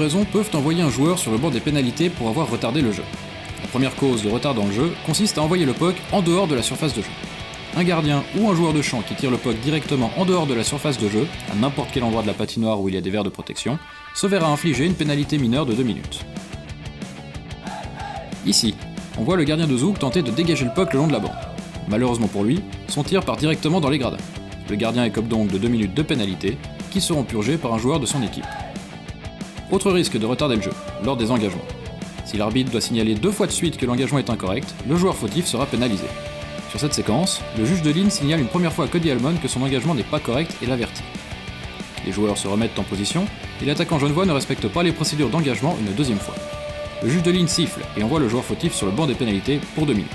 raisons peuvent envoyer un joueur sur le bord des pénalités pour avoir retardé le jeu. La première cause de retard dans le jeu consiste à envoyer le puck en dehors de la surface de jeu. Un gardien ou un joueur de champ qui tire le puck directement en dehors de la surface de jeu, à n'importe quel endroit de la patinoire où il y a des verres de protection, se verra infliger une pénalité mineure de 2 minutes. Ici, on voit le gardien de Zouk tenter de dégager le puck le long de la bande. Malheureusement pour lui, son tir part directement dans les gradins. Le gardien écope donc de 2 minutes de pénalité, qui seront purgées par un joueur de son équipe. Autre risque de retarder le jeu, lors des engagements. Si l'arbitre doit signaler 2 fois de suite que l'engagement est incorrect, le joueur fautif sera pénalisé. Sur cette séquence, le juge de ligne signale une première fois à Cody Almond que son engagement n'est pas correct et l'avertit. Les joueurs se remettent en position, et l'attaquant genevois ne respecte pas les procédures d'engagement une deuxième fois. Le juge de ligne siffle et envoie le joueur fautif sur le banc des pénalités pour 2 minutes.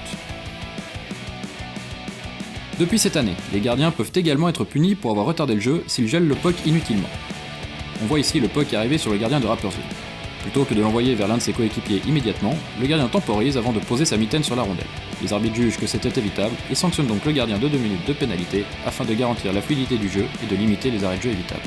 Depuis cette année, les gardiens peuvent également être punis pour avoir retardé le jeu s'ils gèlent le puck inutilement. On voit ici le puck arriver sur le gardien de Rapperswil. Plutôt que de l'envoyer vers l'un de ses coéquipiers immédiatement, le gardien temporise avant de poser sa mitaine sur la rondelle. Les arbitres jugent que c'était évitable et sanctionnent donc le gardien de 2 minutes de pénalité afin de garantir la fluidité du jeu et de limiter les arrêts de jeu évitables.